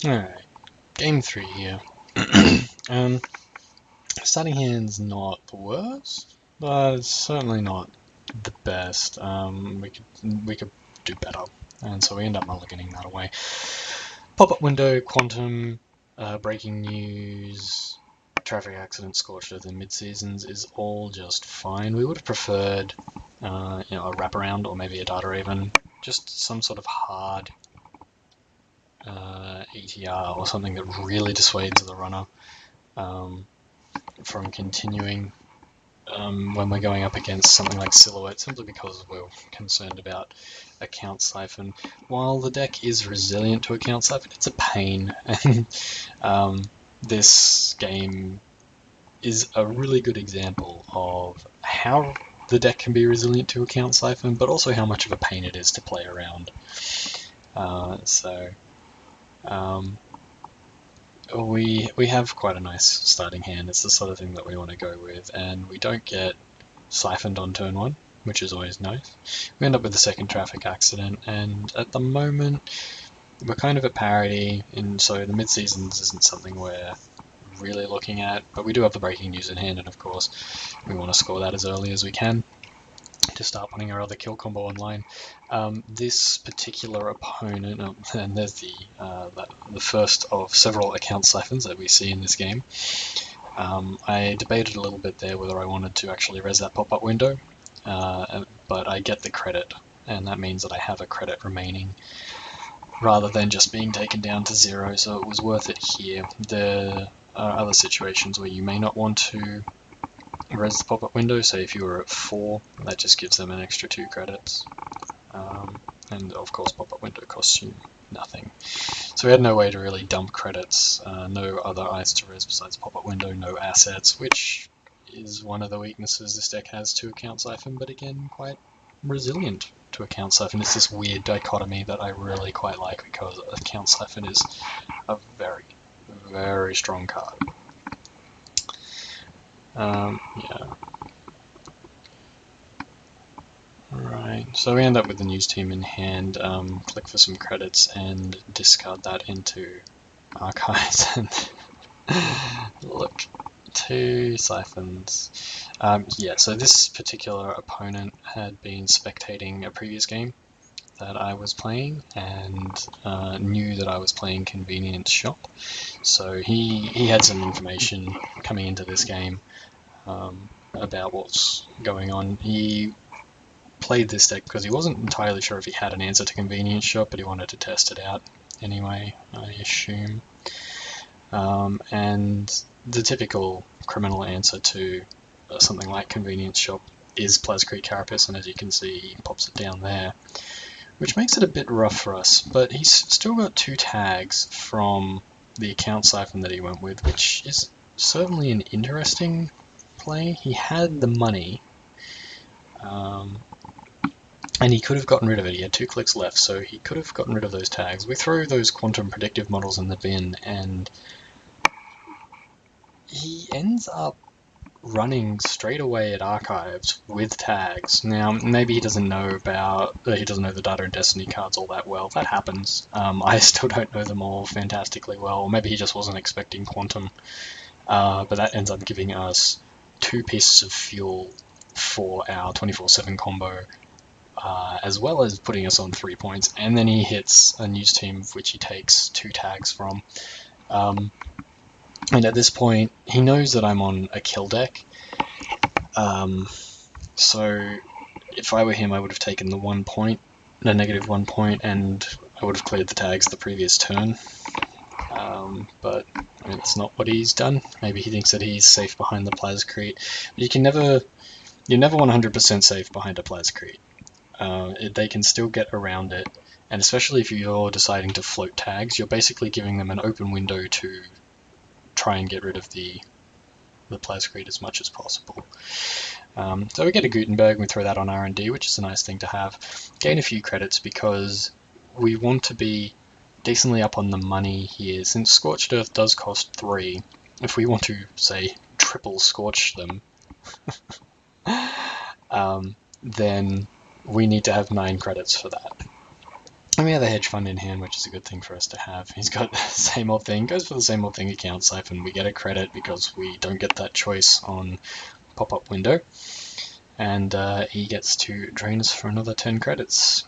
Alright, game 3 here. Starting hand's not the worst, but it's certainly not the best. We could do better, and so we end up mulliganing that away. Pop-up window, quantum, breaking news, traffic accident, scorched earth, and mid-seasons is all just fine. We would have preferred, a wraparound or maybe a data raven, just some sort of hard ETR or something that really dissuades the runner from continuing when we're going up against something like Silhouette, simply because we're concerned about account siphon. While the deck is resilient to account siphon, it's a pain, and this game is a really good example of how the deck can be resilient to account siphon, but also how much of a pain it is to play around. We have quite a nice starting hand. It's the sort of thing that we want to go with, and we don't get siphoned on turn 1, which is always nice. We end up with the second traffic accident, and at the moment we're kind of at parity, and so the mid-seasons isn't something we're really looking at, but we do have the breaking news in hand, and of course we want to score that as early as we can to start putting our other kill combo online. This particular opponent, and there's the first of several account siphons that we see in this game. I debated a little bit there whether I wanted to actually res that pop-up window, but I get the credit, and that means that I have a credit remaining rather than just being taken down to 0, so it was worth it here. There are other situations where you may not want to res the pop-up window, so if you were at 4, that just gives them an extra 2 credits. And of course pop-up window costs you nothing. So we had no way to really dump credits, no other eyes to res besides pop-up window, no assets, which is one of the weaknesses this deck has to account siphon, but again quite resilient to account siphon. It's this weird dichotomy that I really quite like, because account siphon is a very, very strong card. Yeah. Right, so we end up with the news team in hand, click for some credits and discard that into archives, and look, 2 siphons. Yeah, so this particular opponent had been spectating a previous game that I was playing, and knew that I was playing Convenience Shop, so he had some information coming into this game about what's going on. He played this deck because he wasn't entirely sure if he had an answer to Convenience Shop, but he wanted to test it out anyway, I assume. And the typical criminal answer to something like Convenience Shop is Plascrete Carapace, and as you can see, he pops it down there, which makes it a bit rough for us, but he's still got 2 tags from the account siphon that he went with, which is certainly an interesting play. He had the money, and he could have gotten rid of it. He had 2 clicks left, so he could have gotten rid of those tags. We throw those quantum predictive models in the bin, and he ends up running straight away at archives with tags. Now, maybe he doesn't know the Data and Destiny cards all that well. That happens. I still don't know them all fantastically well. Maybe he just wasn't expecting quantum. But that ends up giving us 2 pieces of fuel for our 24/7 combo, as well as putting us on 3 points, and then he hits a news team which he takes 2 tags from. And at this point, he knows that I'm on a kill deck, so if I were him, I would have taken the -1 point, and I would have cleared the tags the previous turn. But I mean, it's not what he's done. Maybe he thinks that he's safe behind the Plascrete. But you're never 100% safe behind a Plascrete. They can still get around it, and especially if you're deciding to float tags, you're basically giving them an open window to try and get rid of the Plascrete as much as possible. So we get a Gutenberg, and we throw that on R&D, which is a nice thing to have. Gain a few credits because we want to be decently up on the money here. Since Scorched Earth does cost 3, if we want to, say, triple scorch them, then we need to have 9 credits for that. And we have a hedge fund in hand, which is a good thing for us to have. He's got the same old thing, goes for the same old thing account siphon. We get a credit because we don't get that choice on pop-up window. And he gets to drain us for another 10 credits.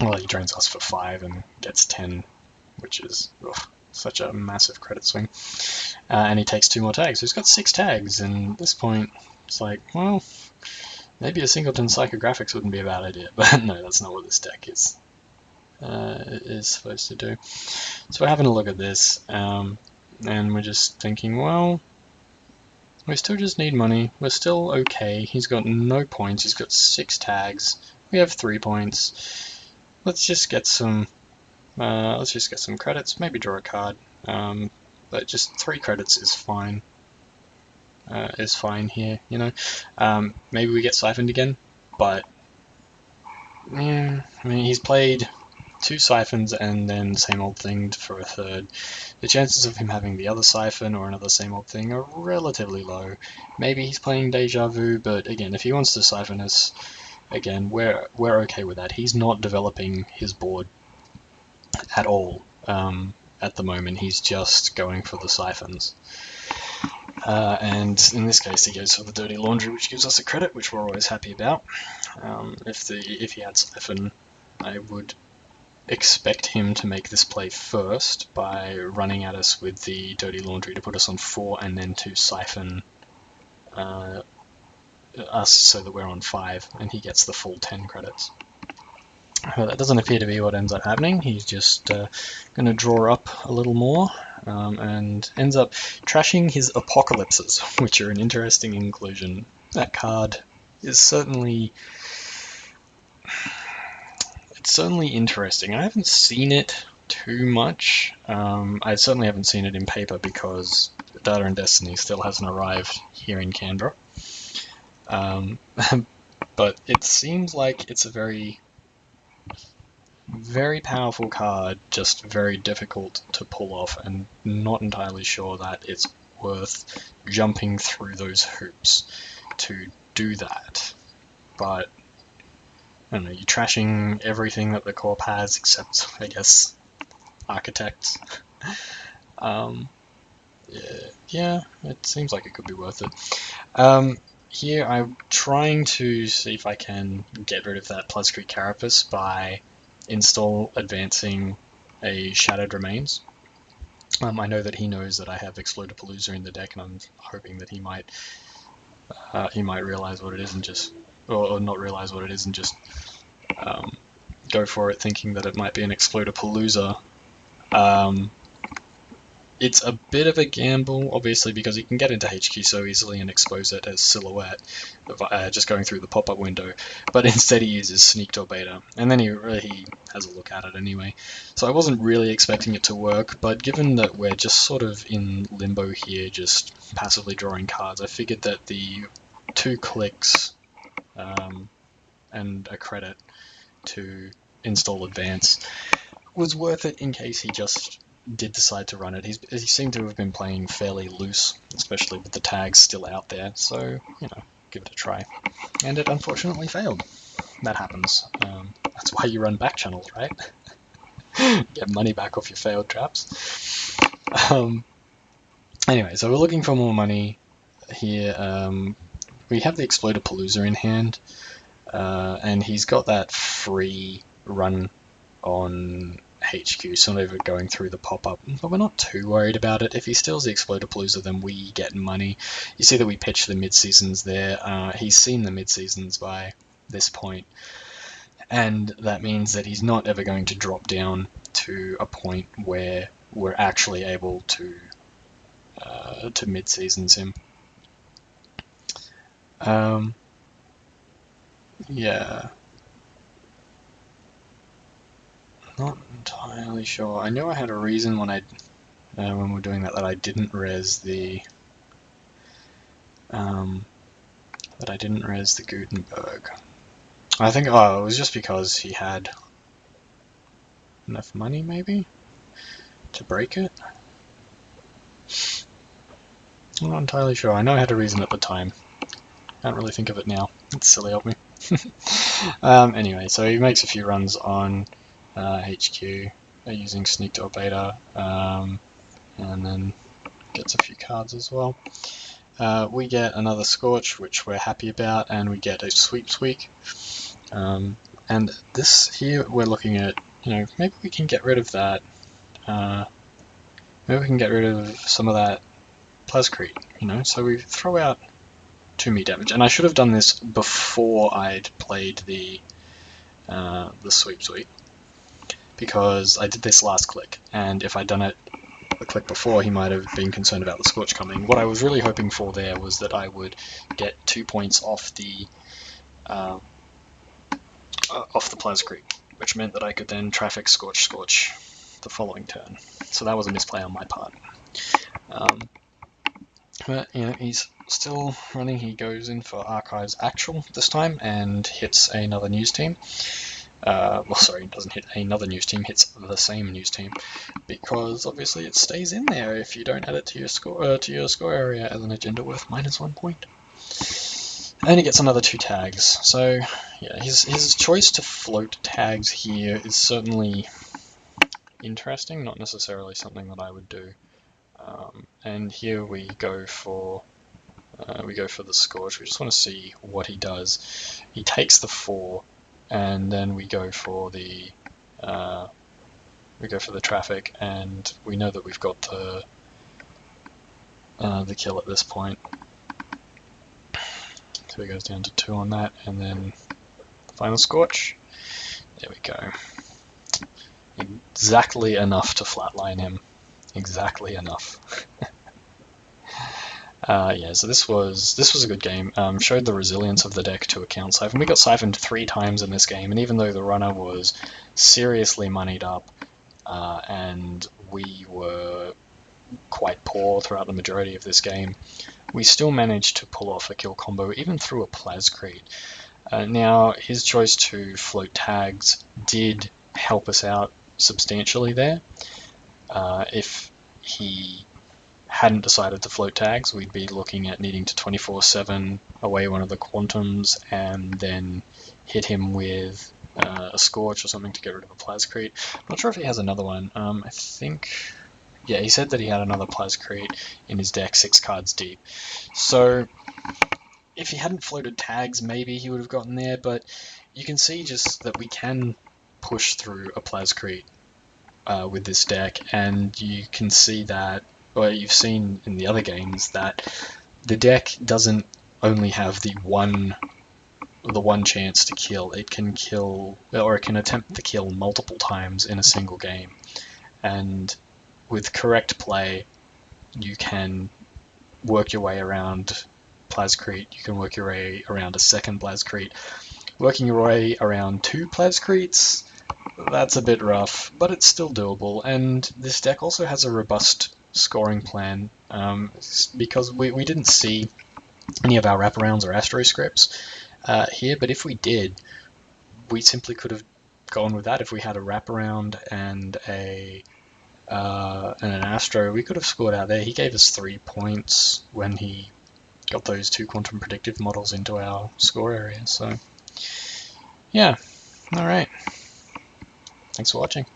Well, he drains us for 5 and gets 10, which is such a massive credit swing. And he takes 2 more tags. So he's got 6 tags, and at this point, it's like, well, maybe a singleton psychographics wouldn't be a bad idea. But no, that's not what this deck is supposed to do. So we're having a look at this, and we're just thinking, well, we still just need money. We're still okay. He's got no points. He's got 6 tags. We have 3 points. Let's just get some credits. Maybe draw a card. But just 3 credits is fine. Is fine here, you know. Maybe we get siphoned again, but yeah, I mean, he's played 2 siphons and then same old thing for a third. The chances of him having the other siphon or another same old thing are relatively low. Maybe he's playing Deja Vu, but again, if he wants to siphon us, again, we're okay with that. He's not developing his board at all at the moment. He's just going for the siphons. And in this case, he goes for the Dirty Laundry, which gives us a credit, which we're always happy about. If he had siphon, I would expect him to make this play first by running at us with the Dirty Laundry to put us on 4, and then to siphon us so that we're on 5, and he gets the full 10 credits. Well, that doesn't appear to be what ends up happening. He's just going to draw up a little more and ends up trashing his Apocalypses, which are an interesting inclusion. That card is certainly interesting. I haven't seen it too much. I certainly haven't seen it in paper because Data and Destiny still hasn't arrived here in Canberra. But it seems like it's a very powerful card, just very difficult to pull off, and not entirely sure that it's worth jumping through those hoops to do that. But I don't know, you're trashing everything that the Corp has except, I guess, Architects. Yeah, it seems like it could be worth it. Here I'm trying to see if I can get rid of that Pluscrete Carapace by advancing a Shattered Remains. I know that he knows that I have Explodapalooza in the deck, and I'm hoping that he might realize what it is and just, or not realize what it is and just go for it, thinking that it might be an Explodapalooza. It's a bit of a gamble, obviously, because he can get into HQ so easily and expose it as Silhouette, just going through the pop-up window, but instead he uses Sneaked or Beta, and then he has a look at it anyway. So I wasn't really expecting it to work, but given that we're just sort of in limbo here, just passively drawing cards, I figured that the 2 clicks and a credit to install Advance was worth it in case he just did decide to run it. He seemed to have been playing fairly loose, especially with the tags still out there, so, you know, give it a try. And it unfortunately failed. That happens. That's why you run back channels, right? Get money back off your failed traps. Anyway, so we're looking for more money here. We have the Explodapalooza in hand, and he's got that free run on HQ, sort of going through the pop-up, but we're not too worried about it. If he steals the Explodapalooza, then we get money. You see that we pitch the Midseasons there. He's seen the Midseasons by this point, and that means that he's not ever going to drop down to a point where we're actually able to Midseasons him. Yeah. Not entirely sure. I knew I had a reason when when we're doing that I didn't res the Gutenberg. I think it was just because he had enough money maybe to break it. I'm not entirely sure. I know I had a reason at the time. Can't really think of it now. It's silly of me. Anyway, so he makes a few runs on HQ using sneak.beta, and then gets a few cards as well. We get another Scorch, which we're happy about, and we get a Sweep Squeak. And this here, we're looking at, maybe we can get rid of that. Maybe we can get rid of some of that Plascrete, so we throw out 2 damage. And I should have done this before I'd played the Sweep Sweep, because I did this last click, and if I'd done it the click before, he might have been concerned about the Scorch coming. What I was really hoping for there was that I would get 2 points off the Plascrete, which meant that I could then Traffic Scorch the following turn. So that was a misplay on my part. But he's still running. He goes in for Archives Actual this time and hits another news team. Well, sorry, he doesn't hit another news team, hits the same news team, because obviously it stays in there if you don't add it to your score area as an agenda worth -1 point. And he gets another 2 tags. So yeah, his choice to float tags here is certainly interesting, not necessarily something that I would do. And here we go for the Scorch. We just want to see what he does. He takes the 4. And then we go for the Traffic, and we know that we've got the kill at this point. So he goes down to 2 on that, and then the final Scorch. There we go. Exactly enough to flatline him. Exactly enough. Yeah, so this was a good game. Showed the resilience of the deck to account siphon. We got siphoned 3 times in this game, and even though the runner was seriously moneyed up, and we were quite poor throughout the majority of this game, we still managed to pull off a kill combo, even through a Plascrete. Now, his choice to float tags did help us out substantially there. If he hadn't decided to float tags, we'd be looking at needing to 24/7 away one of the Quantums and then hit him with a Scorch or something to get rid of a Plascrete. I'm not sure if he has another one. I think, yeah, he said that he had another Plascrete in his deck, 6 cards deep. So if he hadn't floated tags, maybe he would have gotten there, but you can see just that we can push through a Plascrete with this deck, and you can see that, or you've seen in the other games, that the deck doesn't only have the one chance to kill. It can kill, or it can attempt to kill multiple times in a single game. And with correct play, you can work your way around Plascrete. You can work your way around a second Plascrete. Working your way around 2 Plascretes, that's a bit rough, but it's still doable. And this deck also has a robust scoring plan, because we didn't see any of our wraparounds or Astro scripts here, but if we did, we simply could have gone with that. If we had a wraparound and an Astro, we could have scored out there. He gave us 3 points when he got those 2 quantum predictive models into our score area. So yeah, alright, thanks for watching.